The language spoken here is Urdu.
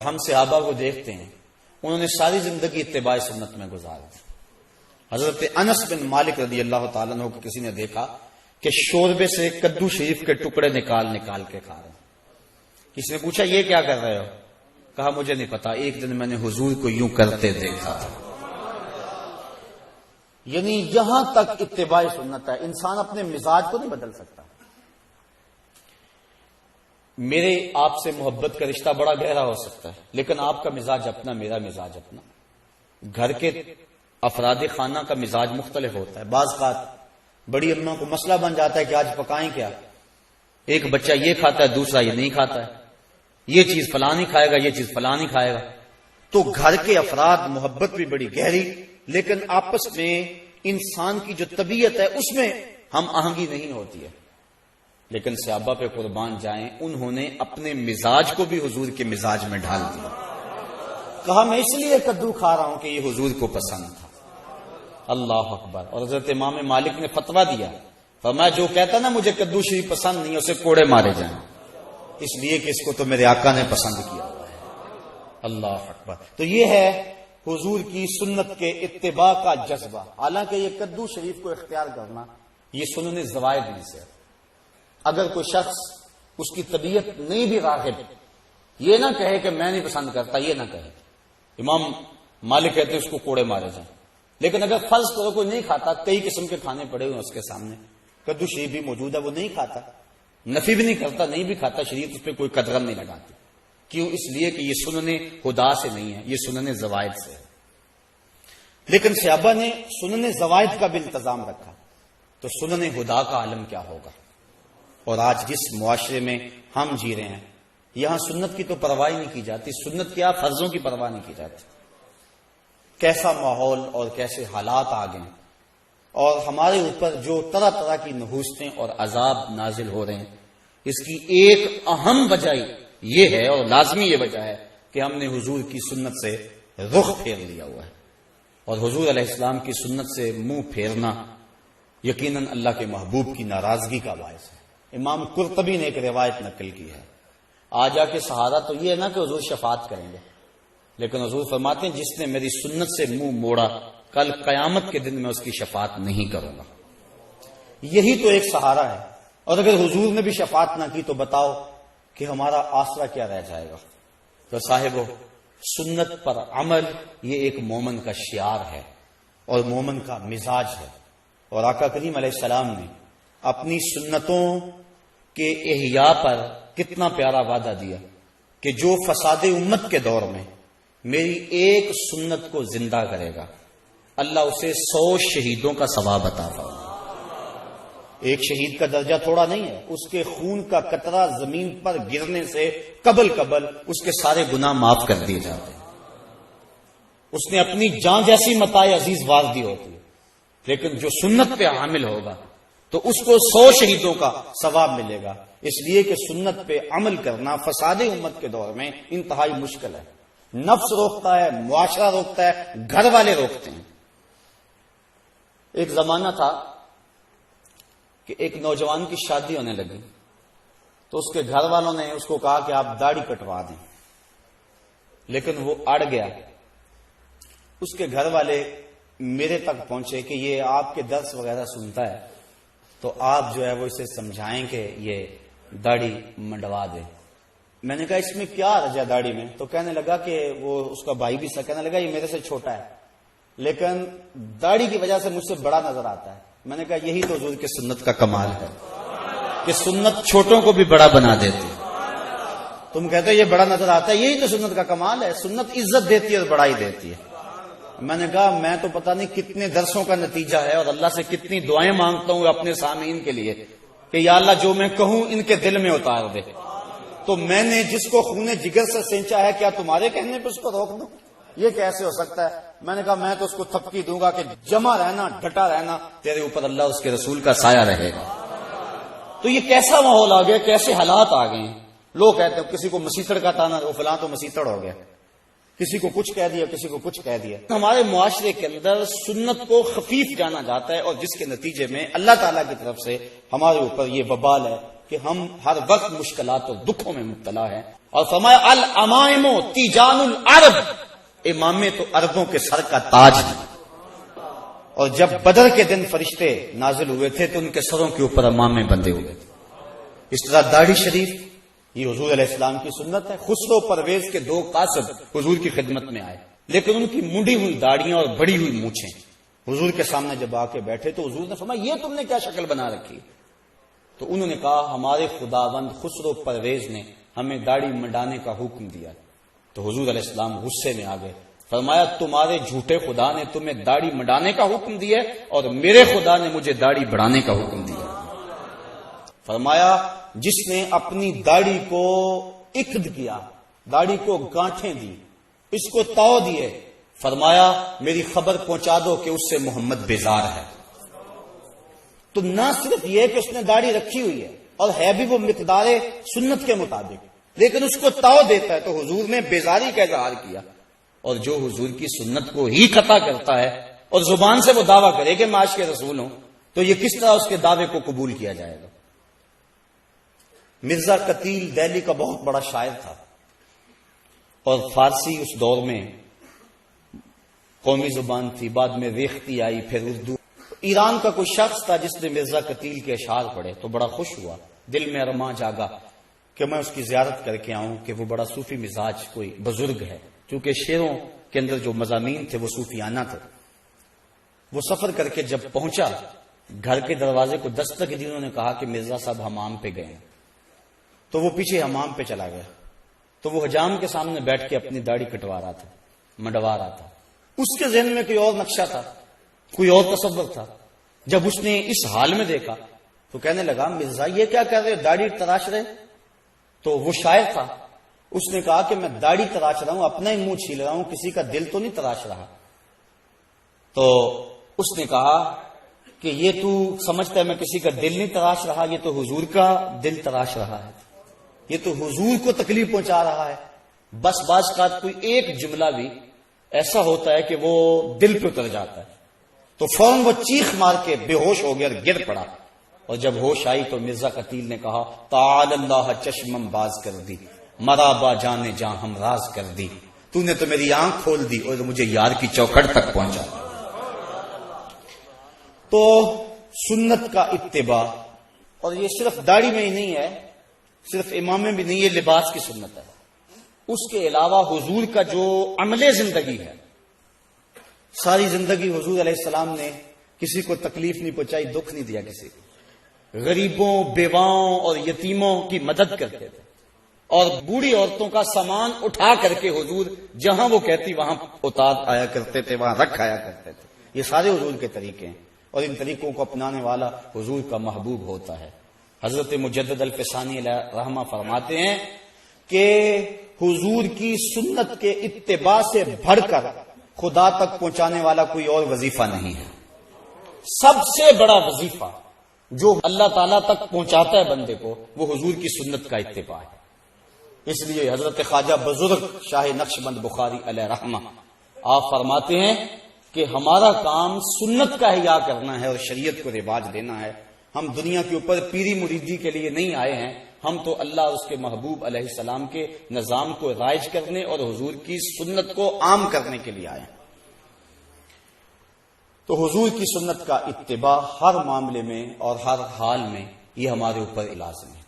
ہم صحابہ کو دیکھتے ہیں، انہوں نے ساری زندگی اتباع سنت میں گزار دی۔ حضرت انس بن مالک رضی اللہ تعالیٰ عنہ کو کسی نے دیکھا کہ شوربے سے کدو شریف کے ٹکڑے نکال نکال کے کھا رہے ہیں۔ کسی نے پوچھا یہ کیا کر رہے ہو؟ کہا مجھے نہیں پتا، ایک دن میں نے حضور کو یوں کرتے دیکھا تھا۔ یعنی یہاں تک اتباع سنت ہے، انسان اپنے مزاج کو نہیں بدل سکتا۔ میرے آپ سے محبت کا رشتہ بڑا گہرا ہو سکتا ہے، لیکن آپ کا مزاج اپنا، میرا مزاج اپنا، گھر کے افراد خانہ کا مزاج مختلف ہوتا ہے۔ بعض اوقات بڑی اماں کو مسئلہ بن جاتا ہے کہ آج پکائیں کیا، ایک بچہ یہ کھاتا ہے دوسرا یہ نہیں کھاتا ہے، یہ چیز فلاں نہیں کھائے گا یہ چیز فلاں نہیں کھائے گا، تو گھر کے افراد محبت بھی بڑی گہری، لیکن آپس میں انسان کی جو طبیعت ہے اس میں ہم آہنگی نہیں ہوتی ہے۔ لیکن صحابہ پہ قربان جائیں، انہوں نے اپنے مزاج کو بھی حضور کے مزاج میں ڈھال دیا۔ کہا میں اس لیے کدو کھا رہا ہوں کہ یہ حضور کو پسند تھا۔ اللہ اکبر۔ اور حضرت امام مالک نے فتویٰ دیا، فرمایا جو کہتا نا مجھے کدو شریف پسند نہیں، اسے کوڑے مارے جائیں، اس لیے کہ اس کو تو میرے آقا نے پسند کیا ہوا ہے۔ اللہ اکبر۔ تو یہ ہے حضور کی سنت کے اتباع کا جذبہ۔ حالانکہ یہ کدو شریف کو اختیار کرنا یہ سنن زوائد میں سے۔ اگر کوئی شخص اس کی طبیعت نہیں بھی راغب، یہ نہ کہے کہ میں نہیں پسند کرتا، یہ نہ کہے۔ امام مالک کہتے ہیں اس کو کوڑے مارے جائیں۔ لیکن اگر فرض کرو کوئی نہیں کھاتا، کئی قسم کے کھانے پڑے ہوئے اس کے سامنے، کدو شریف بھی موجود ہے، وہ نہیں کھاتا، نفی بھی نہیں کرتا، نہیں بھی کھاتا، شریعت اس پہ کوئی قدغن نہیں لگاتی۔ کیوں؟ اس لیے کہ یہ سنن خدا سے نہیں ہے، یہ سنن زوائد سے ہے۔ لیکن صحابہ نے سنن زوائد کا بھی انتظام رکھا، تو سنن خدا کا عالم کیا ہوگا؟ اور آج جس معاشرے میں ہم جی رہے ہیں، یہاں سنت کی تو پرواہ نہیں کی جاتی، سنت کیا فرضوں کی پرواہ نہیں کی جاتی۔ کیسا ماحول اور کیسے حالات آ گئے، اور ہمارے اوپر جو طرح طرح کی نحوستیں اور عذاب نازل ہو رہے ہیں، اس کی ایک اہم وجہ یہ ہے اور لازمی یہ وجہ ہے کہ ہم نے حضور کی سنت سے رخ پھیر لیا ہوا ہے۔ اور حضور علیہ السلام کی سنت سے منہ پھیرنا یقیناً اللہ کے محبوب کی ناراضگی کا باعث ہے۔ امام قرطبی نے ایک روایت نقل کی ہے، آ جا کے سہارا تو یہ ہے نا کہ حضور شفاعت کریں گے، لیکن حضور فرماتے ہیں جس نے میری سنت سے منہ موڑا کل قیامت کے دن میں اس کی شفاعت نہیں کروں گا۔ یہی تو ایک سہارا ہے، اور اگر حضور نے بھی شفاعت نہ کی تو بتاؤ کہ ہمارا آسرا کیا رہ جائے گا۔ تو صاحبو، سنت پر عمل یہ ایک مومن کا شعار ہے اور مومن کا مزاج ہے۔ اور آقا کریم علیہ السلام نے اپنی سنتوں کے احیاء پر کتنا پیارا وعدہ دیا کہ جو فساد امت کے دور میں میری ایک سنت کو زندہ کرے گا، اللہ اسے 100 شہیدوں کا ثواب عطا فرمائے۔ ایک شہید کا درجہ تھوڑا نہیں ہے، اس کے خون کا قطرہ زمین پر گرنے سے قبل اس کے سارے گناہ معاف کر دیے جاتے ہیں۔ اس نے اپنی جان جیسی متاع عزیز وار دی ہوتی ہے، لیکن جو سنت پہ عامل ہوگا تو اس کو 100 شہیدوں کا ثواب ملے گا، اس لیے کہ سنت پہ عمل کرنا فساد امت کے دور میں انتہائی مشکل ہے۔ نفس روکتا ہے، معاشرہ روکتا ہے، گھر والے روکتے ہیں۔ ایک زمانہ تھا کہ ایک نوجوان کی شادی ہونے لگی تو اس کے گھر والوں نے اس کو کہا کہ آپ داڑھی کٹوا دیں، لیکن وہ اڑ گیا۔ اس کے گھر والے میرے تک پہنچے کہ یہ آپ کے درس وغیرہ سنتا ہے، تو آپ جو ہے وہ اسے سمجھائیں کہ یہ داڑھی منڈوا دے۔ میں نے کہا اس میں کیا حرج ہے داڑھی میں؟ تو کہنے لگا کہ وہ اس کا بھائی بھی کہنے لگا یہ میرے سے چھوٹا ہے، لیکن داڑھی کی وجہ سے مجھ سے بڑا نظر آتا ہے۔ میں نے کہا یہی تو حضور کی سنت کا کمال ہے کہ سنت چھوٹوں کو بھی بڑا بنا دیتی۔ تم کہتے ہو یہ بڑا نظر آتا ہے، یہی تو سنت کا کمال ہے، سنت عزت دیتی ہے اور بڑائی دیتی ہے۔ میں نے کہا میں تو پتہ نہیں کتنے درسوں کا نتیجہ ہے اور اللہ سے کتنی دعائیں مانگتا ہوں اپنے سامعین کے لیے کہ یا اللہ جو میں کہوں ان کے دل میں اتار دے۔ تو میں نے جس کو خون جگر سے سینچا ہے، کیا تمہارے کہنے پہ اس کو روک دوں؟ یہ کیسے ہو سکتا ہے؟ میں نے کہا میں تو اس کو تھپکی دوں گا کہ جمع رہنا، ڈٹا رہنا، تیرے اوپر اللہ اس کے رسول کا سایہ رہے گا۔ تو یہ کیسا ماحول آ گیا، کیسے حالات آ گئے ہیں۔ لوگ کہتے ہیں کسی کو مسیطڑ کا تانا، وہ فلاں تو مسیطڑ ہو گیا، کسی کو کچھ کہہ دیا، کسی کو کچھ کہہ دیا۔ ہمارے معاشرے کے اندر سنت کو خفیف جانا جاتا ہے، اور جس کے نتیجے میں اللہ تعالیٰ کی طرف سے ہمارے اوپر یہ وبال ہے کہ ہم ہر وقت مشکلات اور دکھوں میں مبتلا ہیں۔ اور فرمایا الامائم تیجان العرب، امامے تو عربوں کے سر کا تاج ہے۔ اور جب بدر کے دن فرشتے نازل ہوئے تھے تو ان کے سروں کے اوپر امامے بندھے ہوئے تھے۔ اس طرح داڑھی شریف یہ حضور علیہ السلام کی سنت ہے۔ خسرو پرویز کے دو قاصد حضور کی خدمت میں آئے، لیکن ان کی منڈی ہوئی داڑیاں اور بڑی ہوئی مونچھیں حضور کے سامنے جب آ کے بیٹھے تو حضور نے فرمایا یہ تم نے کیا شکل بنا رکھی؟ تو انہوں نے کہا ہمارے خداوند خسرو پرویز نے ہمیں داڑھی منڈانے کا حکم دیا۔ تو حضور علیہ السلام غصے میں آ گئے، فرمایا تمہارے جھوٹے خدا نے تمہیں داڑھی منڈانے کا حکم دیا اور میرے خدا نے مجھے داڑھی بڑھانے کا حکم دیا۔ فرمایا جس نے اپنی داڑھی کو عقد کیا، داڑھی کو گانٹھیں دی، اس کو تاؤ دیے، فرمایا میری خبر پہنچا دو کہ اس سے محمد بیزار ہے۔ تو نہ صرف یہ کہ اس نے داڑھی رکھی ہوئی ہے اور ہے بھی وہ مقدار سنت کے مطابق، لیکن اس کو تاؤ دیتا ہے، تو حضور نے بیزاری کا اظہار کیا۔ اور جو حضور کی سنت کو ہی قطع کرتا ہے اور زبان سے وہ دعویٰ کرے کہ میں عاشق رسول ہوں، تو یہ کس طرح اس کے دعوے کو قبول کیا جائے گا؟ مرزا قتیل دہلی کا بہت بڑا شاعر تھا، اور فارسی اس دور میں قومی زبان تھی، بعد میں ریختی آئی، پھر اردو۔ ایران کا کوئی شخص تھا جس نے مرزا قتیل کے اشعار پڑھے تو بڑا خوش ہوا، دل میں ارماں جاگا کہ میں اس کی زیارت کر کے آؤں کہ وہ بڑا صوفی مزاج کوئی بزرگ ہے، کیونکہ شعروں کے اندر جو مضامین تھے وہ صوفیانہ تھے۔ وہ سفر کر کے جب پہنچا، گھر کے دروازے کو دستک دی، انہوں نے کہا کہ مرزا صاحب حمام پہ گئے، تو وہ پیچھے حمام پہ چلا گیا۔ تو وہ حجام کے سامنے بیٹھ کے اپنی داڑھی کٹوا رہا تھا، منڈوا رہا تھا۔ اس کے ذہن میں کوئی اور نقشہ تھا، کوئی اور تصور تھا۔ جب اس نے اس حال میں دیکھا تو کہنے لگا مرزا یہ کیا کر رہے، داڑھی تراش رہے؟ تو وہ شاعر تھا، اس نے کہا کہ میں داڑھی تراش رہا ہوں، اپنا ہی منہ چھیل رہا ہوں، کسی کا دل تو نہیں تراش رہا۔ تو اس نے کہا کہ یہ تو سمجھتا ہے میں کسی کا دل نہیں تراش رہا، یہ تو حضور کا دل تراش رہا ہے، یہ تو حضور کو تکلیف پہنچا رہا ہے۔ بس بعض کا کوئی ایک جملہ بھی ایسا ہوتا ہے کہ وہ دل پہ اتر جاتا ہے، تو فوراً وہ چیخ مار کے بے ہوش ہو گیا اور گر پڑا۔ اور جب ہوش آئی تو مرزا قتیل نے کہا تعال اللہ چشمم باز کر دی، مرابا جانے جاں ہم راز کر دی، تو نے تو میری آنکھ کھول دی اور مجھے یار کی چوکھٹ تک پہنچا۔ تو سنت کا اتباع، اور یہ صرف داڑھی میں ہی نہیں ہے، صرف امامے بھی نہیں، یہ لباس کی سنت ہے۔ اس کے علاوہ حضور کا جو عمل زندگی ہے، ساری زندگی حضور علیہ السلام نے کسی کو تکلیف نہیں پہنچائی، دکھ نہیں دیا کسی کو، غریبوں، بیواؤں اور یتیموں کی مدد کرتے تھے، اور بوڑھی عورتوں کا سامان اٹھا کر کے حضور جہاں وہ کہتی وہاں اتار آیا کرتے تھے، وہاں رکھ آیا کرتے تھے۔ یہ سارے حضور کے طریقے ہیں، اور ان طریقوں کو اپنانے والا حضور کا محبوب ہوتا ہے۔ حضرت مجدد الفسانی علیہ رحمہ فرماتے ہیں کہ حضور کی سنت کے اتباع سے بڑھ کر خدا تک پہنچانے والا کوئی اور وظیفہ نہیں ہے۔ سب سے بڑا وظیفہ جو اللہ تعالیٰ تک پہنچاتا ہے بندے کو، وہ حضور کی سنت کا اتباع ہے۔ اس لیے حضرت خواجہ بزرگ شاہ نقشبند بخاری علیہ رحمہ آپ فرماتے ہیں کہ ہمارا کام سنت کا احیاء کرنا ہے اور شریعت کو رواج دینا ہے۔ ہم دنیا کے اوپر پیری مریدی کے لیے نہیں آئے ہیں، ہم تو اللہ اور اس کے محبوب علیہ السلام کے نظام کو رائج کرنے اور حضور کی سنت کو عام کرنے کے لیے آئے ہیں۔ تو حضور کی سنت کا اتباع ہر معاملے میں اور ہر حال میں یہ ہمارے اوپر لازم ہے۔